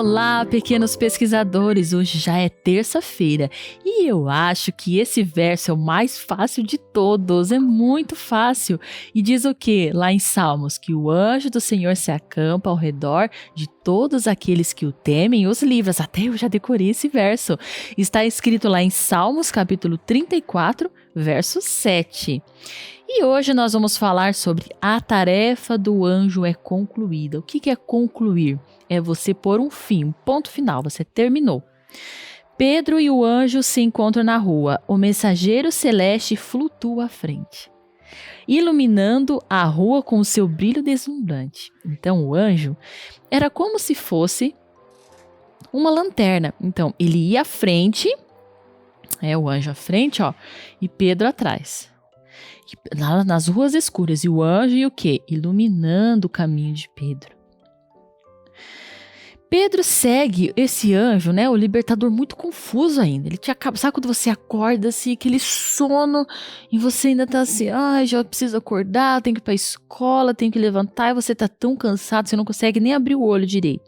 Olá, pequenos pesquisadores! Hoje já é terça-feira e eu acho que esse verso é o mais fácil de todos, é muito fácil. E diz o quê? Lá em Salmos, que o anjo do Senhor se acampa ao redor de todos aqueles que o temem e os livra. Até eu já decorei esse verso. Está escrito lá em Salmos, capítulo 34, verso 7. E hoje nós vamos falar sobre a tarefa do anjo é concluída. O que é concluir? É você pôr um fim, um ponto final, você terminou. Pedro e o anjo se encontram na rua. O mensageiro celeste flutua à frente, iluminando a rua com o seu brilho deslumbrante. Então o anjo era como se fosse uma lanterna. Então ele ia à frente, o anjo à frente, e Pedro atrás. Lá nas ruas escuras, e o anjo e o quê? Iluminando o caminho de Pedro. Pedro segue esse anjo, o libertador, muito confuso ainda. Ele tinha acabado, sabe quando você acorda assim, aquele sono, e você ainda tá assim, já preciso acordar, tenho que ir pra escola, tenho que levantar, e você tá tão cansado, você não consegue nem abrir o olho direito.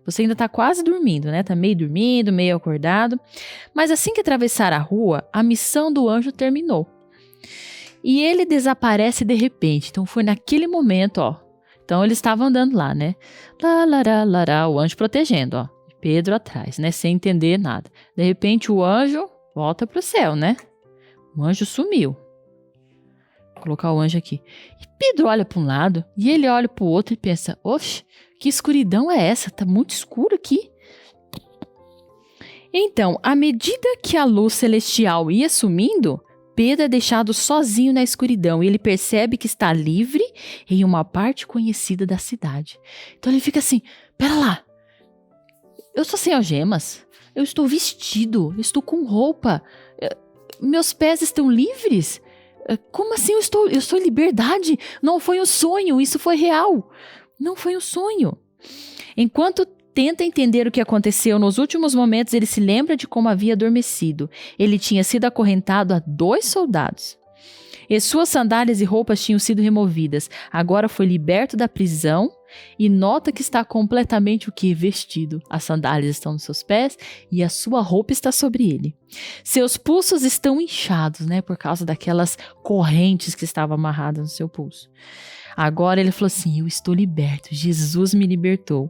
Você ainda tá quase dormindo, Tá meio dormindo, meio acordado. Mas assim que atravessar a rua, a missão do anjo terminou. E ele desaparece de repente. Então foi naquele momento, Então ele estava andando lá, o anjo protegendo, Pedro atrás, sem entender nada. De repente o anjo volta pro céu, O anjo sumiu. Vou colocar o anjo aqui. E Pedro olha para um lado e ele olha para o outro e pensa, oxe, que escuridão é essa? Tá muito escuro aqui. Então, à medida que a luz celestial ia sumindo, Pedro é deixado sozinho na escuridão e ele percebe que está livre em uma parte conhecida da cidade. Então ele fica assim, pera lá, eu estou sem algemas, eu estou vestido, eu estou com roupa, meus pés estão livres? Como assim eu estou em liberdade? Não foi um sonho, isso foi real. Não foi um sonho. Enquanto tenta entender o que aconteceu nos últimos momentos, ele se lembra de como havia adormecido. Ele tinha sido acorrentado a 2 soldados. E suas sandálias e roupas tinham sido removidas. Agora foi liberto da prisão e nota que está completamente vestido. As sandálias estão nos seus pés e a sua roupa está sobre ele. Seus pulsos estão inchados, por causa daquelas correntes que estavam amarradas no seu pulso. Agora ele falou assim, eu estou liberto, Jesus me libertou.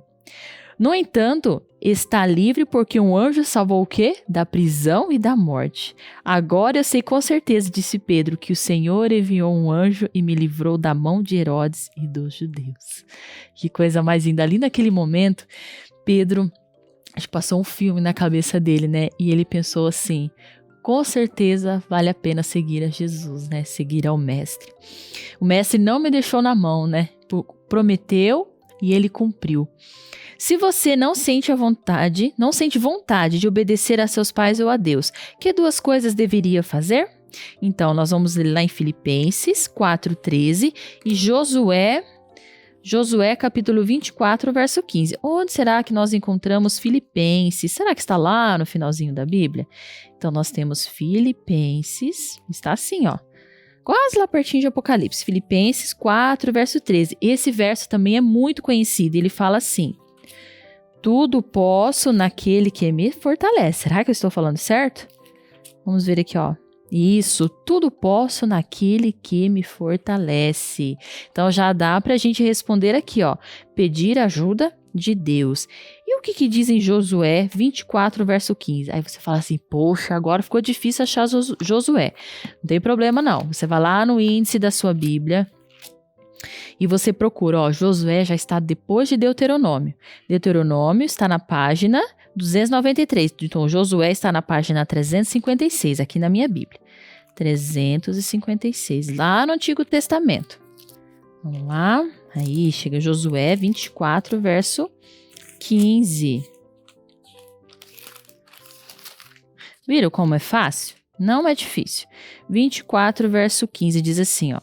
No entanto, está livre porque um anjo salvou o quê? Da prisão e da morte. Agora eu sei com certeza, disse Pedro, que o Senhor enviou um anjo e me livrou da mão de Herodes e dos judeus. Que coisa mais linda. Ali naquele momento, Pedro, acho que passou um filme na cabeça dele, E ele pensou assim, com certeza vale a pena seguir a Jesus, Seguir ao Mestre. O Mestre não me deixou na mão, Prometeu e ele cumpriu. Se você não sente vontade de obedecer a seus pais ou a Deus, que 2 coisas deveria fazer? Então, nós vamos ler lá em Filipenses 4:13 e Josué capítulo 24, verso 15. Onde será que nós encontramos Filipenses? Será que está lá no finalzinho da Bíblia? Então, nós temos Filipenses, está assim, quase lá pertinho de Apocalipse. Filipenses 4, verso 13. Esse verso também é muito conhecido. Ele fala assim, tudo posso naquele que me fortalece. Será que eu estou falando certo? Vamos ver aqui, Isso, tudo posso naquele que me fortalece. Então já dá para a gente responder aqui, pedir ajuda de Deus. E o que diz em Josué 24, verso 15? Aí você fala assim, poxa, agora ficou difícil achar Josué. Não tem problema não, você vai lá no índice da sua Bíblia e você procura, Josué já está depois de Deuteronômio. Deuteronômio está na página 293, então Josué está na página 356, aqui na minha Bíblia. 356, lá no Antigo Testamento. Vamos lá, aí chega Josué 24, verso 15. Viram como é fácil? Não é difícil. 24, verso 15 diz assim,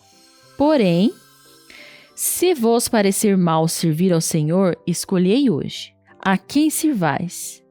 porém, se vos parecer mal servir ao Senhor, escolhei hoje a quem sirvais.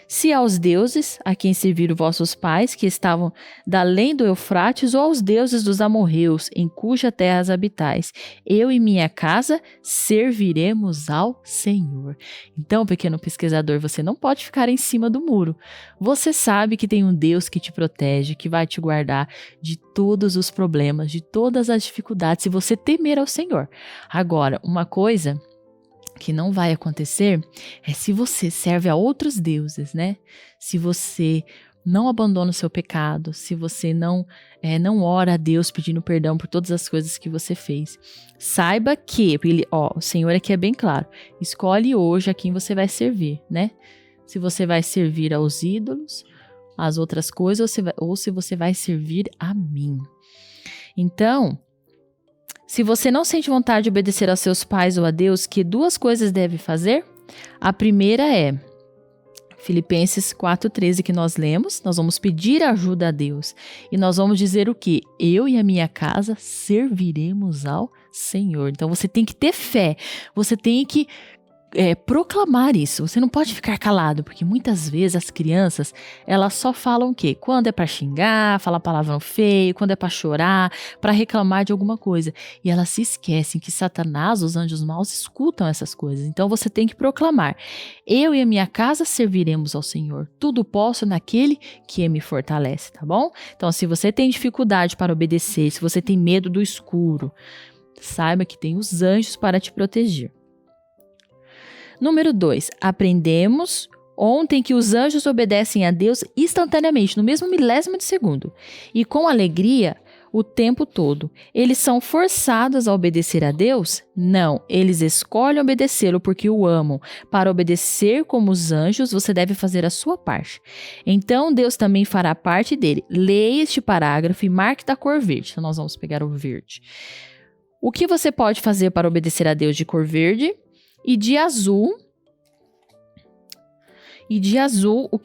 Se aos deuses a quem serviram vossos pais, que estavam da além do Eufrates, ou aos deuses dos amorreus, em cuja terras habitais, eu e minha casa serviremos ao Senhor. Então, pequeno pesquisador, você não pode ficar em cima do muro. Você sabe que tem um Deus que te protege, que vai te guardar de todos os problemas, de todas as dificuldades, se você temer ao Senhor. Agora, uma coisa que não vai acontecer é se você serve a outros deuses, né? Se você não abandona o seu pecado, se você não ora a Deus pedindo perdão por todas as coisas que você fez. Saiba que, o Senhor aqui é bem claro, escolhe hoje a quem você vai servir, né? Se você vai servir aos ídolos, às outras coisas, ou se você vai servir a mim. Então, se você não sente vontade de obedecer aos seus pais ou a Deus, que duas coisas deve fazer? A primeira é Filipenses 4,13 que nós lemos. Nós vamos pedir ajuda a Deus. E nós vamos dizer o quê? Eu e a minha casa serviremos ao Senhor. Então você tem que ter fé. Você tem que proclamar isso. Você não pode ficar calado, porque muitas vezes as crianças, elas só falam o quê? Quando é para xingar, falar palavrão feio, quando é para chorar, para reclamar de alguma coisa. E elas se esquecem que Satanás, os anjos maus, escutam essas coisas. Então você tem que proclamar: eu e a minha casa serviremos ao Senhor. Tudo posso naquele que me fortalece, tá bom? Então, se você tem dificuldade para obedecer, se você tem medo do escuro, saiba que tem os anjos para te proteger. Número 2, aprendemos ontem que os anjos obedecem a Deus instantaneamente, no mesmo milésimo de segundo, e com alegria o tempo todo. Eles são forçados a obedecer a Deus? Não, eles escolhem obedecê-lo porque o amam. Para obedecer como os anjos, você deve fazer a sua parte. Então, Deus também fará parte dele. Leia este parágrafo e marque da cor verde. Então, nós vamos pegar o verde. O que você pode fazer para obedecer a Deus de cor verde? E de azul, o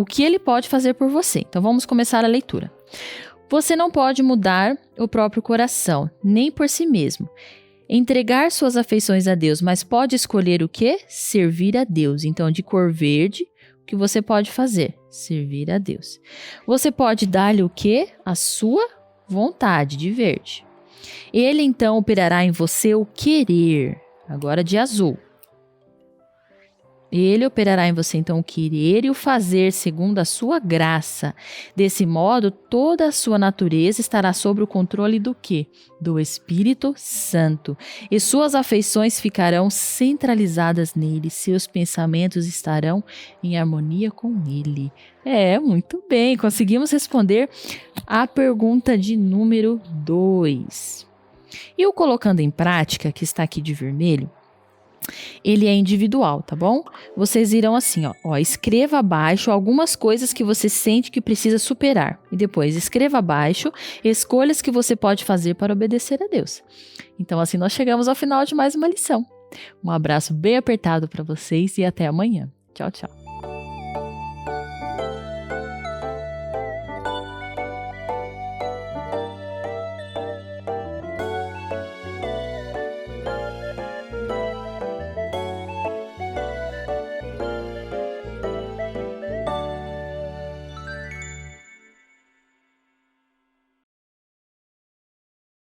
que ele pode fazer por você. Então vamos começar a leitura. Você não pode mudar o próprio coração, nem por si mesmo. Entregar suas afeições a Deus, mas pode escolher o quê? Servir a Deus. Então, de cor verde, o que você pode fazer? Servir a Deus. Você pode dar-lhe o quê? A sua vontade, de verde. Ele então operará em você o querer. Agora de azul. Ele operará em você então o querer e o fazer segundo a sua graça. Desse modo, toda a sua natureza estará sob o controle do quê? Do Espírito Santo. E suas afeições ficarão centralizadas nele. Seus pensamentos estarão em harmonia com ele. Muito bem. Conseguimos responder a pergunta de número 2. E o colocando em prática, que está aqui de vermelho, ele é individual, tá bom? Vocês irão assim, escreva abaixo algumas coisas que você sente que precisa superar. E depois escreva abaixo escolhas que você pode fazer para obedecer a Deus. Então assim nós chegamos ao final de mais uma lição. Um abraço bem apertado para vocês e até amanhã. Tchau, tchau.